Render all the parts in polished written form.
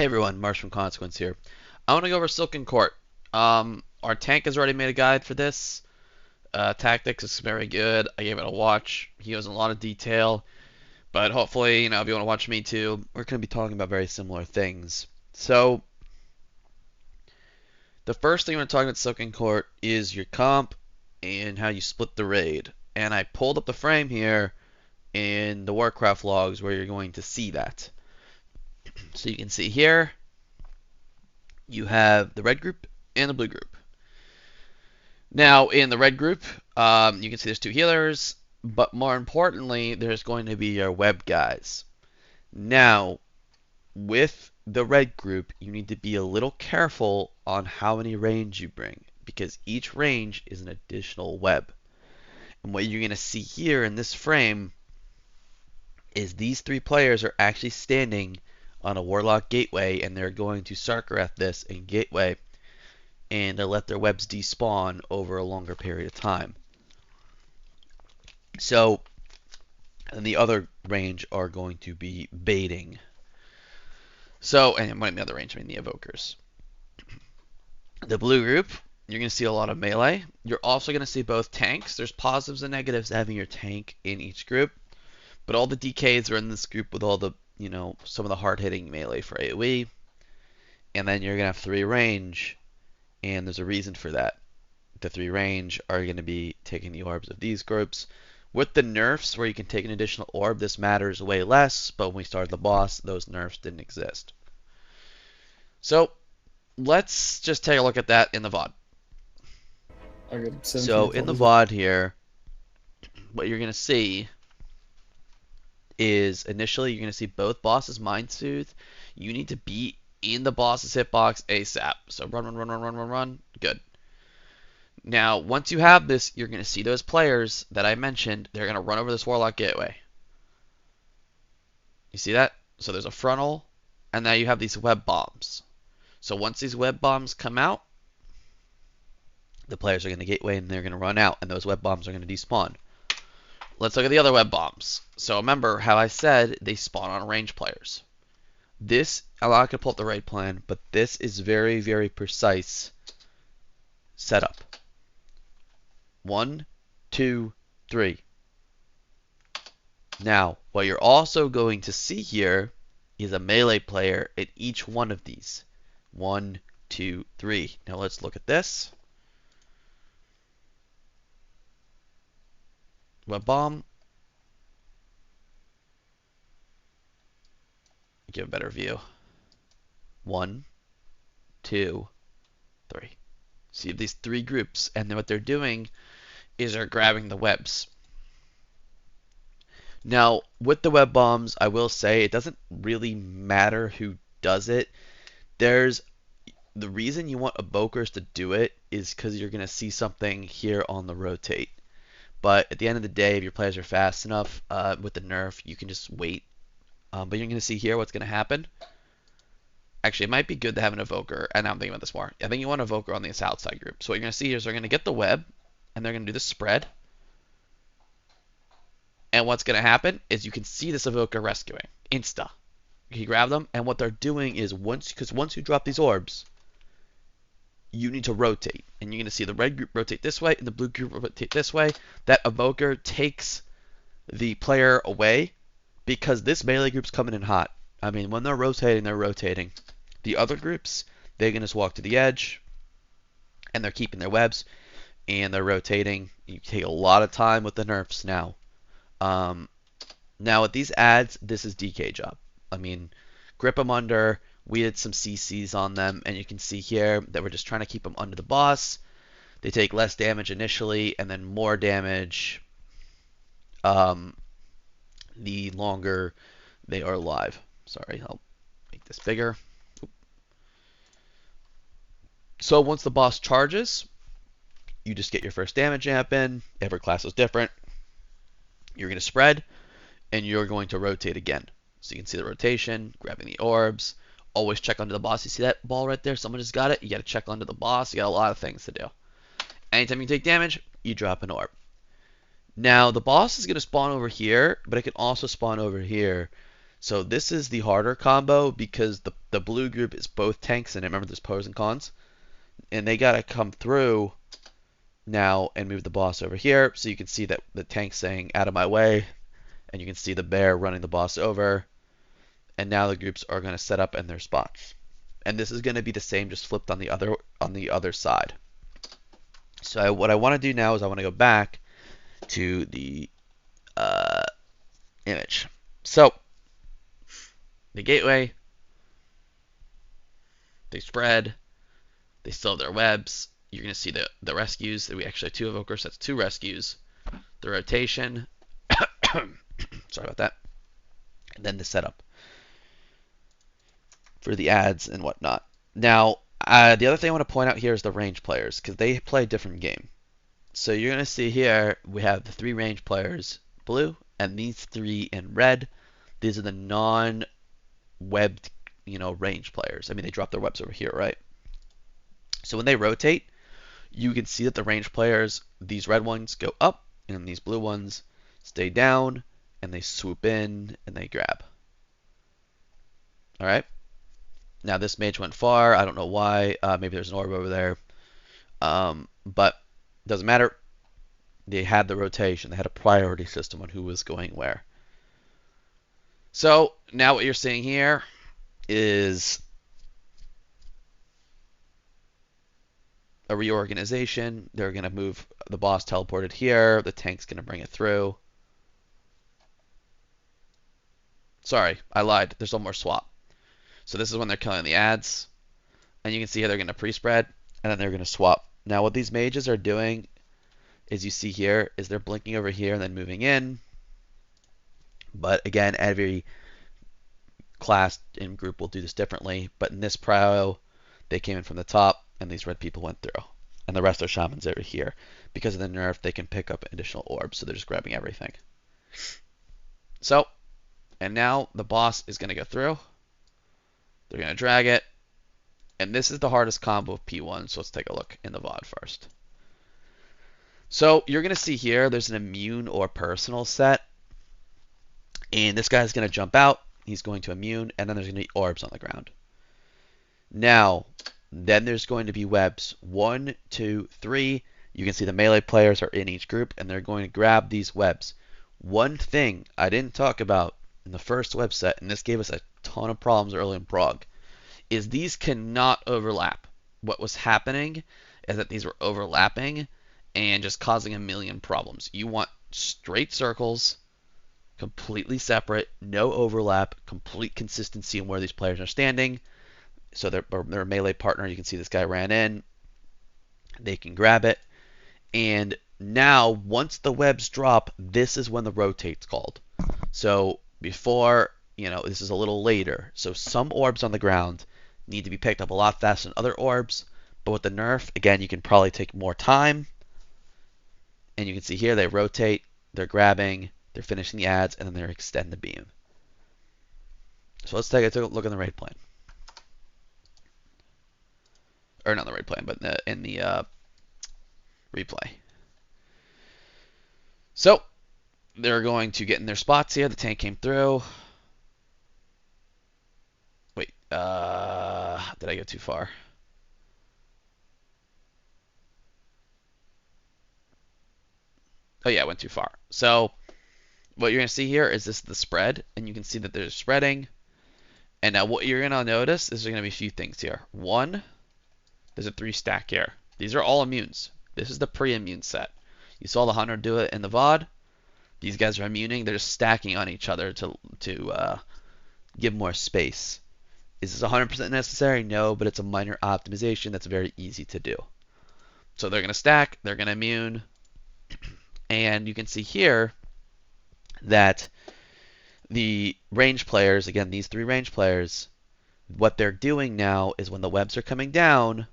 Hey everyone, Marsh from Consequence here. I want to go over Silken Court. Our tank has already made a guide for this. Tactics is very good. I gave it a watch. He goes in a lot of detail, but hopefully, if you want to watch me too, we're going to be talking about very similar things. So, the first thing we're talking about Silken Court is your comp and how you split the raid. And I pulled up the frame here in the Warcraft logs where you're going to see that. So you can see here, you have the red group and the blue group. Now, in the red group, you can see there's two healers, but more importantly, there's going to be your web guys. Now, with the red group, you need to be a little careful on how many range you bring, because each range is an additional web. And what you're going to see here in this frame is these three players are actually standing on a Warlock gateway, and they're going to Sarkarath this in gateway, and they'll let their webs despawn over a longer period of time. So, and the other range are going to be baiting. So, and when the other range, I mean the evokers. The blue group, you're going to see a lot of melee. You're also going to see both tanks. There's positives and negatives to having your tank in each group. But all the DKs are in this group with all the, some of the hard-hitting melee for AoE. And then you're going to have 3 range. And there's a reason for that. The 3 range are going to be taking the orbs of these groups. With the nerfs, where you can take an additional orb, this matters way less. But when we started the boss, those nerfs didn't exist. So, let's just take a look at that in the VOD. So, in the VOD here, what you're going to see is initially you're going to see both bosses Mind Soothe. You need to be in the boss's hitbox ASAP. So run. Good. Now, once you have this, you're going to see those players that I mentioned. They're going to run over this Warlock gateway. You see that? So there's a frontal, and now you have these web bombs. So once these web bombs come out, the players are going to gateway, and they're going to run out, and those web bombs are going to despawn. Let's look at the other web bombs. So remember how I said they spawn on range players. This, I'm not going to pull up the raid plan, but this is very, very precise setup. 1, 2, 3. Now, what you're also going to see here is a melee player at each one of these. 1, 2, 3. Now let's look at this. Web bomb. Give a better view. 1, 2, 3. So you have these 3 groups, and then what they're doing is they're grabbing the webs. Now, with the web bombs, I will say it doesn't really matter who does it. The reason you want evokers to do it is because you're going to see something here on the rotate. But at the end of the day, if your players are fast enough with the nerf, you can just wait. But you're going to see here what's going to happen. Actually, it might be good to have an evoker. And now I'm thinking about this more. I think you want an evoker on this outside group. So what you're going to see here is they're going to get the web, and they're going to do the spread. And what's going to happen is you can see this evoker rescuing. Insta. You grab them, and what they're doing is once you drop these orbs, you need to rotate. And you're going to see the red group rotate this way, and the blue group rotate this way. That evoker takes the player away, because this melee group's coming in hot. I mean, when they're rotating, they're rotating. The other groups, they can just walk to the edge, and they're keeping their webs, and they're rotating. You take a lot of time with the nerfs now. Now with these ads, this is DK job. I mean, grip them under. We did some CCs on them, and you can see here that we're just trying to keep them under the boss. They take less damage initially, and then more damage the longer they are alive. Sorry, I'll make this bigger. So once the boss charges, you just get your first damage amp in. Every class is different. You're going to spread, and you're going to rotate again. So you can see the rotation, grabbing the orbs. Always check under the boss. You see that ball right there? Someone just got it. You got to check under the boss. You got a lot of things to do. Anytime you take damage, you drop an orb. Now, the boss is going to spawn over here, but it can also spawn over here. So this is the harder combo because the blue group is both tanks, and remember there's pros and cons, and they gotta come through now and move the boss over here. So you can see that the tank's saying out of my way, and you can see the bear running the boss over. And now the groups are going to set up in their spots. And this is going to be the same, just flipped on the other side. So what I want to do now is I want to go back to the image. So the gateway, they spread, they still have their webs. You're going to see the rescues. We actually have 2 evokers. That's 2 rescues. The rotation. Sorry about that. And then the setup for the ads and whatnot. Now, the other thing I want to point out here is the range players, because they play a different game. So you're going to see here we have the 3 range players, blue, and these 3 in red. These are the non-webbed, range players. I mean, they drop their webs over here, right? So when they rotate, you can see that the range players, these red ones go up, and these blue ones stay down, and they swoop in, and they grab. All right? Now this mage went far. I don't know why. Maybe there's an orb over there. But it doesn't matter. They had the rotation. They had a priority system on who was going where. So now what you're seeing here is a reorganization. They're going to move the boss teleported here. The tank's going to bring it through. Sorry, I lied. There's one more swap. So this is when they're killing the ads. And you can see here they're going to pre-spread, and then they're going to swap. Now what these mages are doing, as you see here, is they're blinking over here and then moving in. But again, every class and group will do this differently. But in this prio, they came in from the top, and these red people went through. And the rest are shamans over here. Because of the nerf, they can pick up additional orbs, so they're just grabbing everything. So, and now the boss is going to go through. They're going to drag it. And this is the hardest combo of P1, so let's take a look in the VOD first. So you're going to see here there's an immune or personal set. And this guy's going to jump out. He's going to immune, and then there's going to be orbs on the ground. Now, then there's going to be webs. 1, 2, 3. You can see the melee players are in each group, and they're going to grab these webs. One thing I didn't talk about in the first web set, and this gave us a ton of problems early in Prague, is these cannot overlap. What was happening is that these were overlapping and just causing a million problems. You want straight circles, completely separate, no overlap, complete consistency in where they're players are standing. So their melee partner, you can see this guy ran in. They can grab it. And now, once the webs drop, this is when the rotate's called. So before, this is a little later. So some orbs on the ground need to be picked up a lot faster than other orbs. But with the nerf, again, you can probably take more time. And you can see here they rotate, they're grabbing, they're finishing the ads, and then they extend the beam. So let's take a look in the raid plan. Or not the raid plan, but in the replay. So they're going to get in their spots here. The tank came through. Wait, did I go too far? Oh yeah, I went too far. So what you're going to see here is this is the spread, and you can see that they're spreading. And now what you're going to notice is there's going to be a few things here. One, there's a 3 stack here. These are all immunes. This is the pre-immune set. You saw the hunter do it in the VOD. These guys are immuning. They're just stacking on each other to give more space. Is this 100% necessary? No, but it's a minor optimization that's very easy to do. So they're going to stack. They're going to immune. And you can see here that the range players, again, these 3 range players, what they're doing now is when the webs are coming down,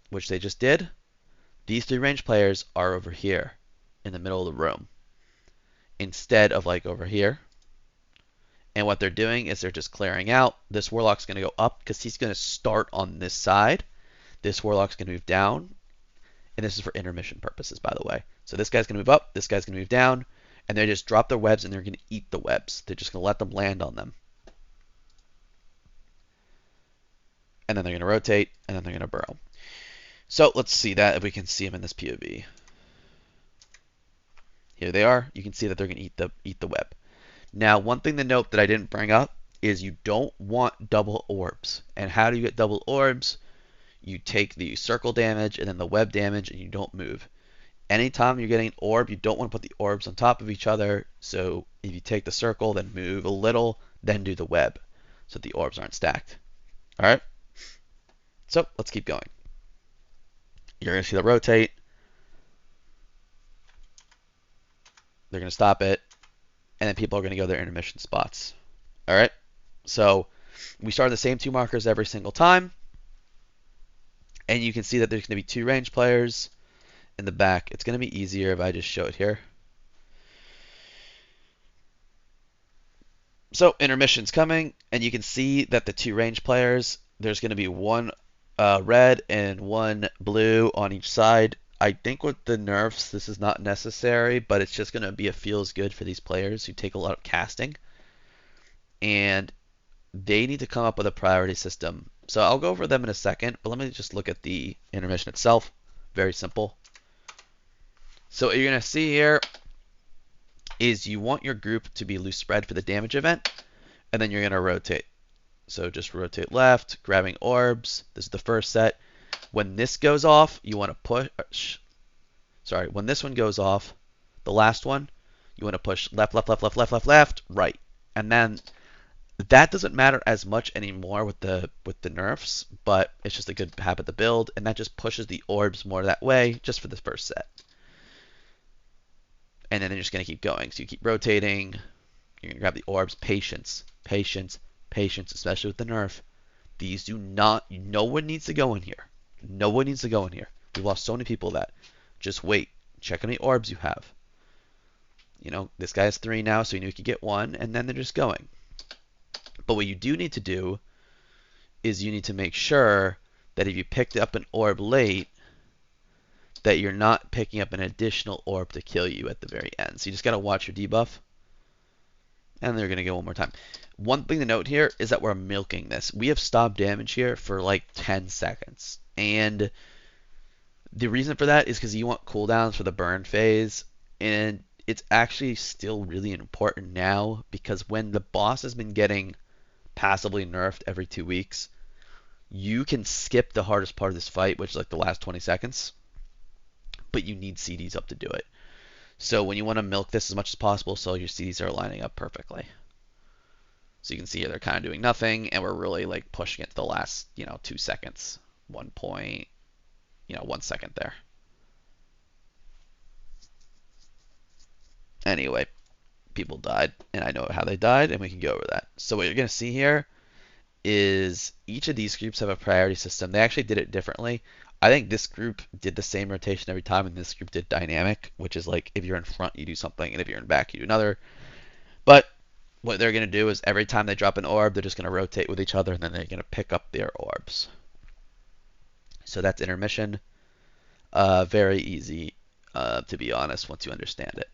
which they just did, these 3 range players are over here in the middle of the room instead of like over here. And what they're doing is they're just clearing out. This warlock's going to go up because he's going to start on this side. This warlock's going to move down. And this is for intermission purposes, by the way. So this guy's going to move up. This guy's going to move down. and they just drop their webs and they're going to eat the webs. They're just going to let them land on them. And then they're going to rotate, and then they're going to burrow. So let's see that if we can see them in this POV. Here they are. You can see that they're going to eat the web. Now, one thing to note that I didn't bring up is you don't want double orbs. And how do you get double orbs? You take the circle damage and then the web damage, and you don't move. Anytime you're getting an orb, you don't want to put the orbs on top of each other. So if you take the circle, then move a little, then do the web, so the orbs aren't stacked. All right. So let's keep going. You're going to see the rotate. They're going to stop it. And then people are going to go to their intermission spots. All right. So we start the same 2 markers every single time. And you can see that there's going to be 2 range players in the back. It's going to be easier if I just show it here. So intermission's coming, and you can see that the 2 range players, there's going to be 1 red and 1 blue on each side. I think with the nerfs, this is not necessary, but it's just going to be a feels good for these players who take a lot of casting. And they need to come up with a priority system. So I'll go over them in a second, but let me just look at the intermission itself. Very simple. So what you're going to see here is you want your group to be loose spread for the damage event, and then you're going to rotate. So just rotate left, grabbing orbs. This is the first set. When this goes off, you want to push. Sorry, when this one goes off, the last one, you want to push left, left, left, left, left, left, left, right. And then that doesn't matter as much anymore with the nerfs, but it's just a good habit to build, and that just pushes the orbs more that way just for the first set. And then they're just going to keep going. So you keep rotating. You're going to grab the orbs. Patience, patience, patience, especially with the nerf. These do not, no one needs to go in here. No one needs to go in here. We've lost so many people that. Just wait. Check how many orbs you have. You know, this guy has 3 now, so you know you can get 1, and then they're just going. But what you do need to do is you need to make sure that if you picked up an orb late, that you're not picking up an additional orb to kill you at the very end. So you just got to watch your debuff. And they're going to go one more time. One thing to note here is that we're milking this. We have stopped damage here for like 10 seconds. And the reason for that is because you want cooldowns for the burn phase. And it's actually still really important now, because when the boss has been getting passively nerfed every 2 weeks, you can skip the hardest part of this fight, which is like the last 20 seconds. But you need CDs up to do it. So when you want to milk this as much as possible, so your CDs are lining up perfectly. So you can see here they're kind of doing nothing, and we're really like pushing it to the last, 2 seconds. 1 second there. Anyway, people died, and I know how they died, and we can go over that. So what you're going to see here is each of these groups have a priority system. They actually did it differently. I think this group did the same rotation every time, and this group did dynamic, which is like if you're in front, you do something, and if you're in back, you do another. But what they're going to do is every time they drop an orb, they're just going to rotate with each other, and then they're going to pick up their orbs. So that's intermission. Very easy, to be honest, once you understand it.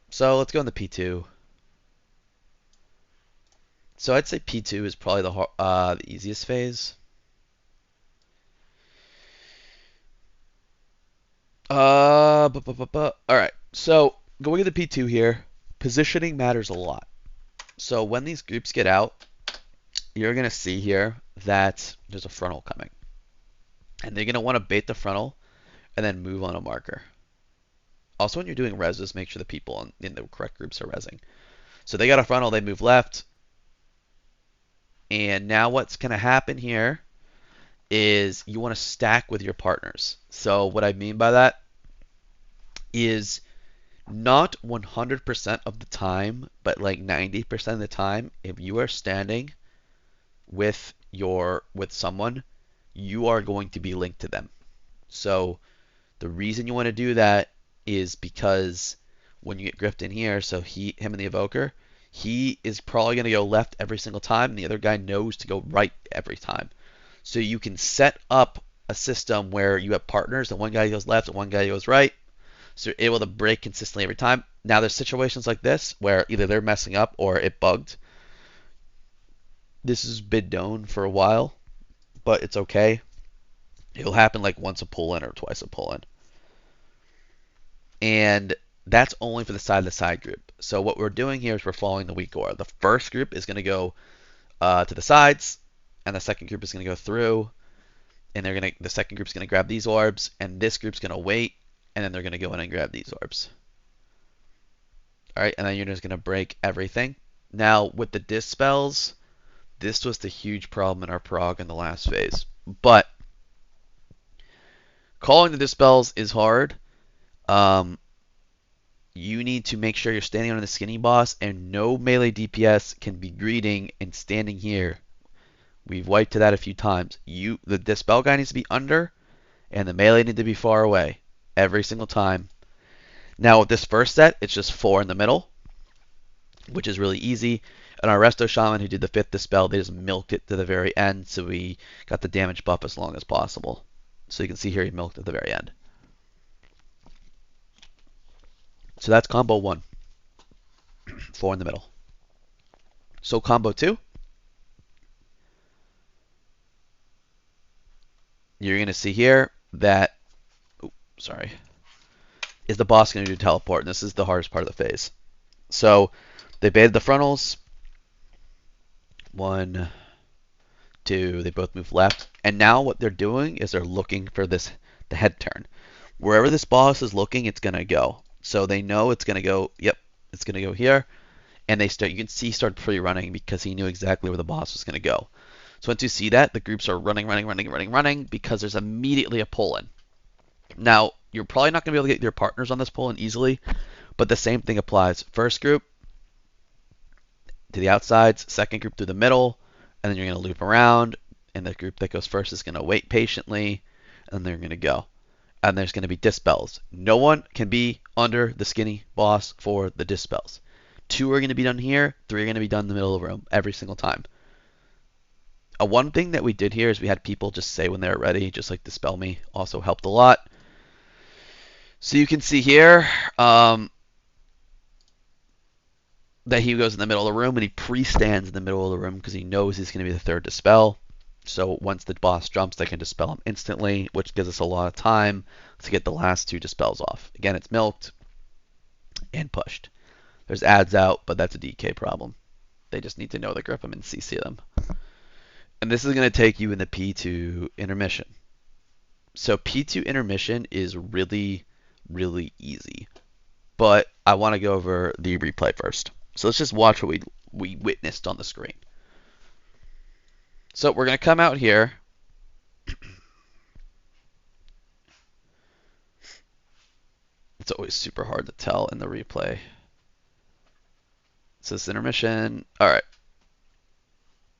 So let's go into P2. So I'd say P2 is probably the easiest phase. Alright, so going into P2 here, positioning matters a lot. So when these groups get out, you're going to see here that there's a frontal coming. And they're going to want to bait the frontal and then move on a marker. Also, when you're doing reses, make sure the people in the correct groups are resing. So they got a frontal, they move left. And now what's going to happen here is you want to stack with your partners. So what I mean by that is not 100% of the time, but like 90% of the time, if you are standing with someone, you are going to be linked to them. So the reason you want to do that is because when you get gripped in here, so him and the evoker, he is probably going to go left every single time, and the other guy knows to go right every time. So you can set up a system where you have partners, and one guy goes left and one guy goes right. So you're able to break consistently every time. Now there's situations like this where either they're messing up or it bugged. This has been known for a while, but it's okay. It'll happen like once a pull in or twice a pull in. And that's only for the side group. So what we're doing here is we're following the weak aura. The first group is going to go to the sides, and the second group is going to go through, and the second group is going to grab these orbs, and this group's going to wait, and then they're going to go in and grab these orbs. All right, and then you're just going to break everything. Now with the dispels, this was the huge problem in our prog in the last phase, but calling the dispels is hard. You need to make sure you're standing on the skinny boss, and no melee DPS can be greeting and standing here. We've wiped to that a few times. The dispel guy needs to be under, and the melee need to be far away every single time. Now with this first set, it's just 4 in the middle, which is really easy. And our Resto Shaman who did the 5th dispel, they just milked it to the very end, so we got the damage buff as long as possible. So you can see here he milked at the very end. So that's combo 1. 4 in the middle. So combo 2. You're going to see here that, is the boss going to do teleport? And this is the hardest part of the phase. So they baited the frontals. 1, 2, they both move left. And now what they're doing is they're looking for the head turn. Wherever this boss is looking, it's going to go. So they know it's going to go, yep, it's going to go here. And you can see he started pre-running because he knew exactly where the boss was going to go. So once you see that, the groups are running because there's immediately a pull-in. Now, you're probably not going to be able to get your partners on this pull-in easily, but the same thing applies. First group to the outsides, second group through the middle, and then you're going to loop around, and the group that goes first is going to wait patiently, and then they're going to go. And there's going to be dispels. No one can be under the skinny boss for the dispels. 2 are going to be done here, 3 are going to be done in the middle of the room every single time. One thing that we did here is we had people just say when they were ready, just like dispel me, also helped a lot. So you can see here that he goes in the middle of the room and he pre-stands in the middle of the room because he knows he's going to be the 3rd dispel. So once the boss jumps, they can dispel him instantly, which gives us a lot of time to get the last 2 dispels off. Again, it's milked and pushed. There's ads out, but that's a DK problem. They just need to know to grip them and CC them. And this is going to take you in the P2 intermission. So P2 intermission is really, really easy. But I want to go over the replay first. So let's just watch what we witnessed on the screen. So we're going to come out here. It's always super hard to tell in the replay. So this intermission. All right.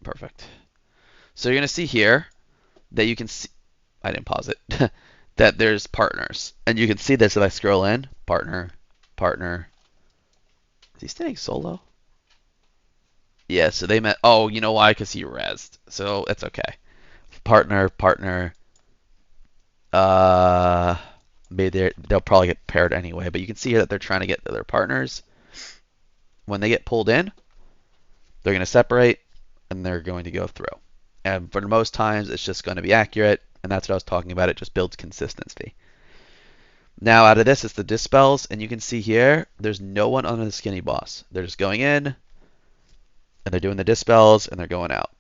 Perfect. So you're going to see here that you can see, I didn't pause it, that there's partners. And you can see this if I scroll in. Partner, partner. Is he standing solo? Yeah, so they met, oh, you know why? Because he rezzed. So it's okay. Partner, partner. Maybe they'll probably get paired anyway. But you can see here that they're trying to get their partners. When they get pulled in, they're going to separate and they're going to go through. And for most times, it's just going to be accurate. And that's what I was talking about. It just builds consistency. Now, out of this, it's the dispels. And you can see here, there's no one under the skinny boss. They're just going in, and they're doing the dispels, and they're going out.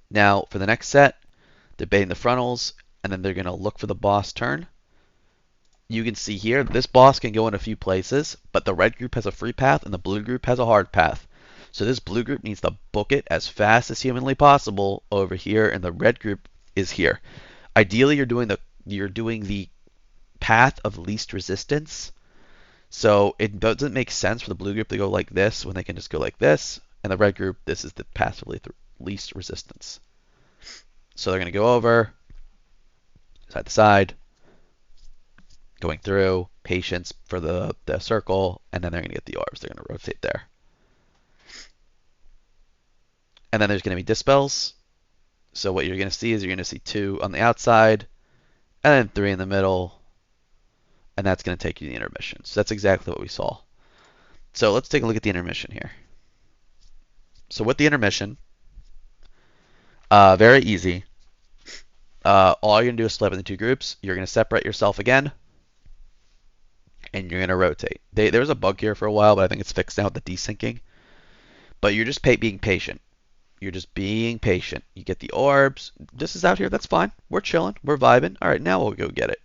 Now, for the next set, they're baiting the frontals, and then they're going to look for the boss turn. You can see here, this boss can go in a few places, but the red group has a free path, and the blue group has a hard path. So this blue group needs to book it as fast as humanly possible over here, and the red group is here. Ideally, you're doing the path of least resistance. So it doesn't make sense for the blue group to go like this when they can just go like this, and the red group, this is the path of least resistance. So they're going to go over, side to side, going through, patience for the circle, and then they're going to get the orbs. They're going to rotate there. And then there's going to be dispels. So what you're going to see is you're going to see 2 on the outside, and then 3 in the middle, and that's going to take you to the intermission. So that's exactly what we saw. So let's take a look at the intermission here. So with the intermission, very easy. All you're going to do is split up into two groups. You're going to separate yourself again, and you're going to rotate. There was a bug here for a while, but I think it's fixed now with the desyncing. But you're just being patient. You're just being patient. You get the orbs. This is out here. That's fine. We're chilling. We're vibing. All right, now we'll go get it.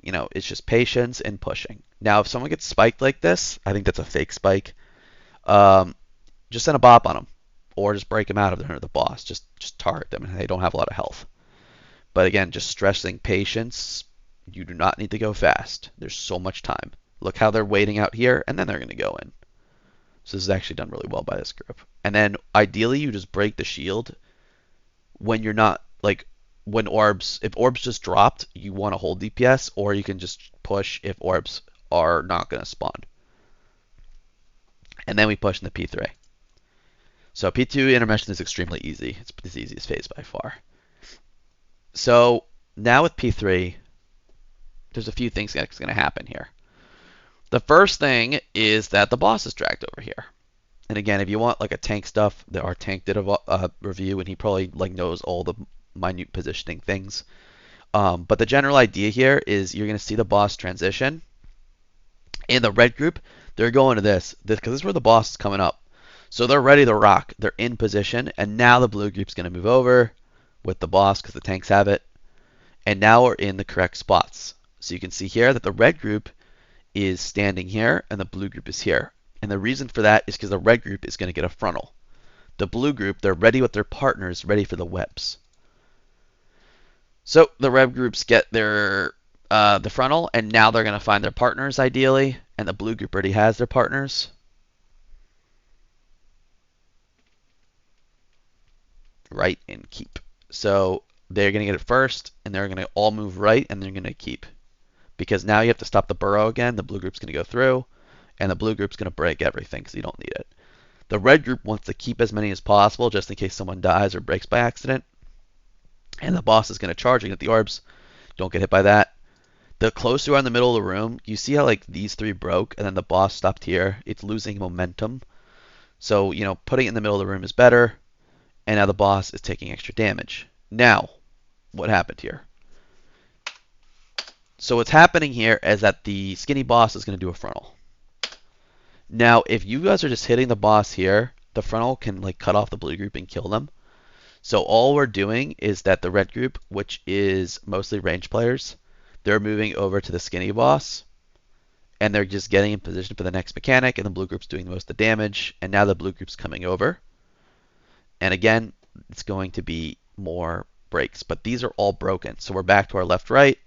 You know, it's just patience and pushing. Now, if someone gets spiked like this, I think that's a fake spike. Just send a bop on them, or just break them out if they're under the boss. Just target them, and they don't have a lot of health. But again, just stressing patience. You do not need to go fast. There's so much time. Look how they're waiting out here, and then they're going to go in. So this is actually done really well by this group. And then ideally, you just break the shield when you're not, like, when orbs, if orbs just dropped, you want to hold DPS, or you can just push if orbs are not going to spawn. And then we push in the P3. So P2 intermission is extremely easy. It's the easiest phase by far. So now with P3, there's a few things that's going to happen here. The first thing is that the boss is dragged over here. And again, if you want like a tank stuff, our tank did a review, and he probably like knows all the minute positioning things. But the general idea here is you're going to see the boss transition. In the red group, they're going to this because this is where the boss is coming up. So they're ready to rock. They're in position, and now the blue group's going to move over with the boss because the tanks have it. And now we're in the correct spots. So you can see here that the red group is standing here and the blue group is here. And the reason for that is because the red group is going to get a frontal. The blue group, they're ready with their partners, ready for the webs. So the red groups get their the frontal, and now they're going to find their partners ideally, and the blue group already has their partners. Right and keep. So they're going to get it first, and they're going to all move right, and they're going to keep. Because now you have to stop the burrow again. The blue group's going to go through, and the blue group's going to break everything because you don't need it. The red group wants to keep as many as possible just in case someone dies or breaks by accident. And the boss is going to charge and get the orbs. Don't get hit by that. The closer you are in the middle of the room, you see how like these three broke and then the boss stopped here. It's losing momentum. So, you know, putting it in the middle of the room is better. And now the boss is taking extra damage. Now, what happened here? So what's happening here is that the skinny boss is going to do a frontal. Now, if you guys are just hitting the boss here, the frontal can like cut off the blue group and kill them. So all we're doing is that the red group, which is mostly range players, they're moving over to the skinny boss, and they're just getting in position for the next mechanic, and the blue group's doing most of the damage, and now the blue group's coming over. And again, it's going to be more breaks, but these are all broken. So we're back to our left-right.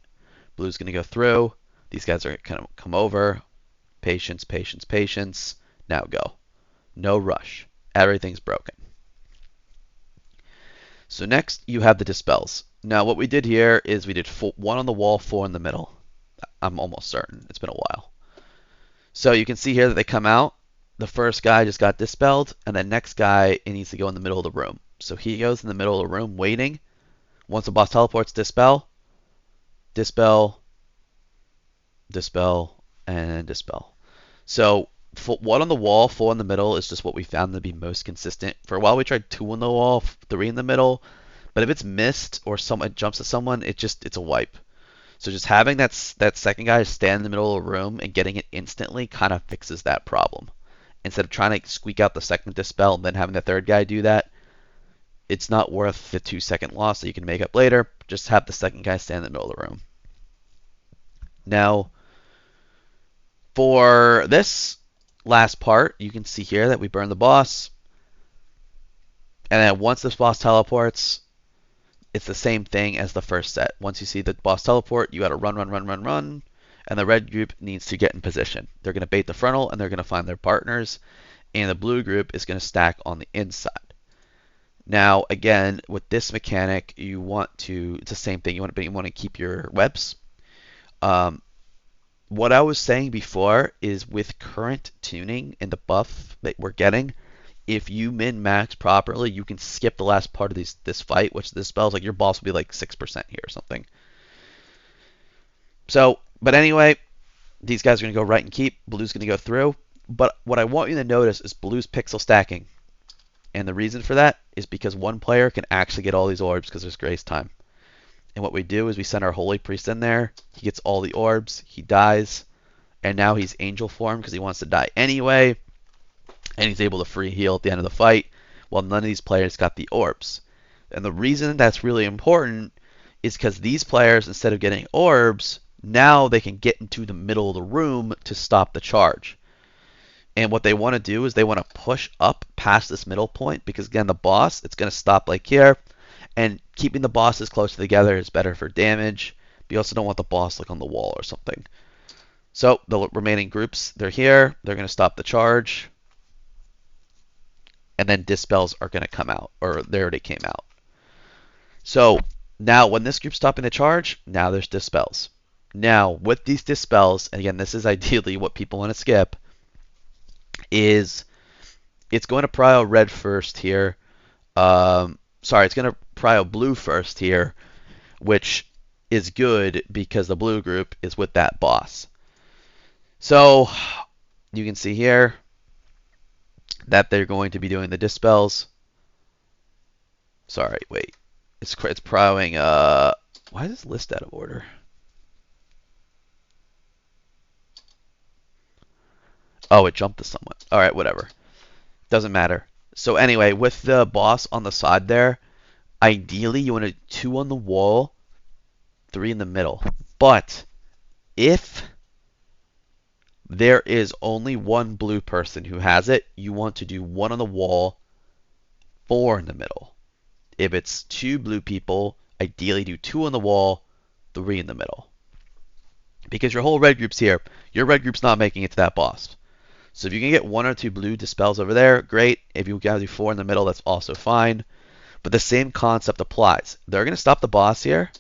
Blue's going to go through. These guys are going to come over. Patience, patience, patience. Now go. No rush. Everything's broken. So next, you have the dispels. Now, what we did here is we did 1 on the wall, 4 in the middle. I'm almost certain. It's been a while. So you can see here that they come out. The first guy just got dispelled, and the next guy it needs to go in the middle of the room. So he goes in the middle of the room waiting. Once the boss teleports, dispel, dispel, dispel, and dispel. So 1 on the wall, 4 in the middle is just what we found to be most consistent. For a while we tried 2 on the wall, 3 in the middle, but if it's missed or someone jumps at someone, it's a wipe. So just having that second guy stand in the middle of the room and getting it instantly kind of fixes that problem. Instead of trying to squeak out the second dispel and then having the third guy do that, it's not worth the 2-second loss that you can make up later. Just have the second guy stand in the middle of the room. Now, for this last part, you can see here that we burn the boss. And then once this boss teleports, it's the same thing as the first set. Once you see the boss teleport, you got to run, run, run, run, run. And the red group needs to get in position. They're going to bait the frontal, and they're going to find their partners. And the blue group is going to stack on the inside. Now, again, with this mechanic, you want to, it's the same thing. You want to keep your webs. What I was saying before is with current tuning and the buff that we're getting, if you min-max properly, you can skip the last part of this fight, which this spells like your boss will be like 6% here or something. But anyway, these guys are going to go right and keep. Blue's going to go through. But what I want you to notice is blue's pixel stacking. And the reason for that is because one player can actually get all these orbs because there's grace time. And what we do is we send our Holy Priest in there. He gets all the orbs. He dies. And now he's angel form because he wants to die anyway. And he's able to free heal at the end of the fight. While none of these players got the orbs. And the reason that's really important is because these players, instead of getting orbs, now they can get into the middle of the room to stop the charge. And what they want to do is they want to push up past this middle point because, again, the boss, it's going to stop like here. And keeping the bosses close together is better for damage. But you also don't want the boss like on the wall or something. So the remaining groups, they're here. They're going to stop the charge. And then dispels are going to come out, or they already came out. So now when this group's stopping the charge, now there's dispels. Now with these dispels, and again, this is ideally what people want to skip, is it's going to prio red first here. It's going to prio blue first here, which is good because the blue group is with that boss. So you can see here that they're going to be doing the dispels. Sorry, wait. It's prioing. Why is this list out of order? Oh, it jumped to someone. All right, whatever. Doesn't matter. So anyway, with the boss on the side there, ideally you want to 2 on the wall, 3 in the middle. But if there is only one blue person who has it, you want to do 1 on the wall, 4 in the middle. If it's 2 blue people, ideally do 2 on the wall, 3 in the middle. Because your whole red group's here. Your red group's not making it to that boss. So if you can get 1 or 2 blue dispels over there, great. If you gotta do 4 in the middle, that's also fine. But the same concept applies. They're going to stop the boss here,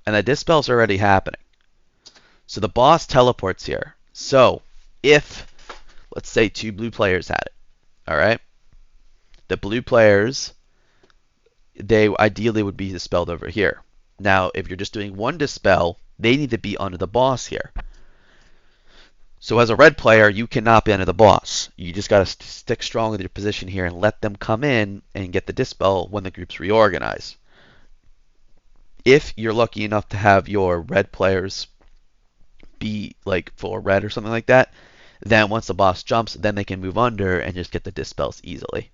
and the dispels are already happening. So the boss teleports here. So if, let's say, 2 blue players had it, all right? The blue players, they ideally would be dispelled over here. Now, if you're just doing 1 dispel, they need to be under the boss here. So as a red player, you cannot be under the boss. You just got to stick strong with your position here and let them come in and get the dispel when the groups reorganize. If you're lucky enough to have your red players be like full red or something like that, then once the boss jumps, then they can move under and just get the dispels easily.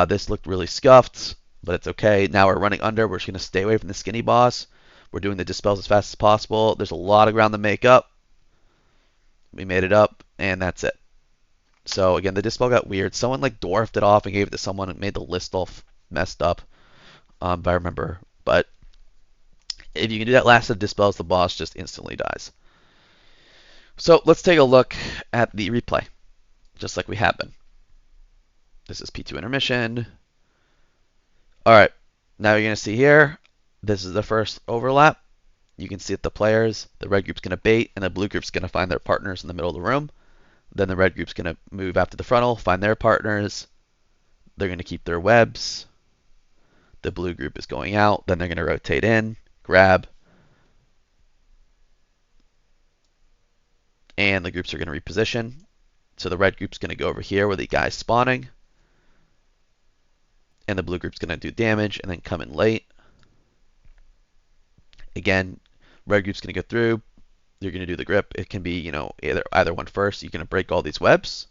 This looked really scuffed, but it's okay. Now we're running under. We're just going to stay away from the skinny boss. We're doing the dispels as fast as possible. There's a lot of ground to make up. We made it up, and that's it. So again, the dispel got weird. Someone like dwarfed it off and gave it to someone and made the list all messed up, if I remember. But if you can do that last of dispels, the boss just instantly dies. So let's take a look at the replay, just like we have been. This is P2 intermission. All right, now you're going to see here, this is the first overlap. You can see that the players, the red group's going to bait, and the blue group's going to find their partners in the middle of the room. Then the red group's going to move after the frontal, find their partners. They're going to keep their webs. The blue group is going out. Then they're going to rotate in, grab. And the groups are going to reposition. So the red group's going to go over here where the guy's spawning. And the blue group's going to do damage and then come in late. Again, red group's going to go through. You're going to do the grip. It can be, either one first. You're going to break all these webs.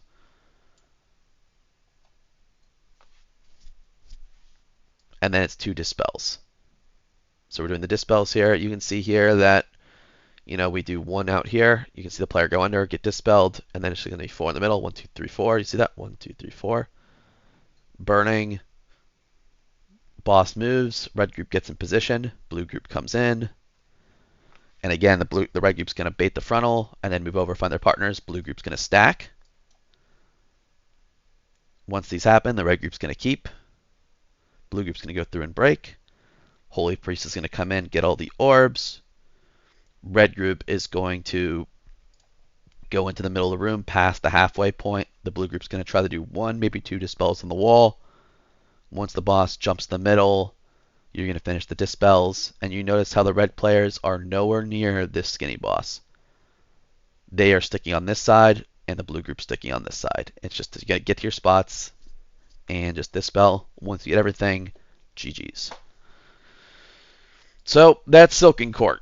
And then it's 2 dispels. So we're doing the dispels here. You can see here that, we do 1 out here. You can see the player go under, get dispelled, and then it's going to be 4 in the middle. 1, 2, 3, 4. You see that? 1, 2, 3, 4. Burning. Boss moves. Red group gets in position. Blue group comes in. And again, the red group's going to bait the frontal and then move over, find their partners. Blue group's going to stack. Once these happen, the red group's going to keep. Blue group's going to go through and break. Holy Priest is going to come in, get all the orbs. Red group is going to go into the middle of the room, past the halfway point. The blue group's going to try to do 1, maybe 2 dispels on the wall. Once the boss jumps the middle, You're going to finish the dispels, and you notice how the red players are nowhere near this skinny boss. They are sticking on this side, and the blue group's sticking on this side. It's just you got to get to your spots and just dispel. Once you get everything, GG's. So that's Silken Court.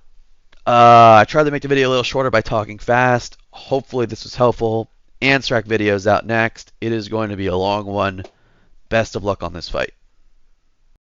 I tried to make the video a little shorter by talking fast. Hopefully this was helpful. Anstrack video is out next. It is going to be a long one. Best of luck on this fight.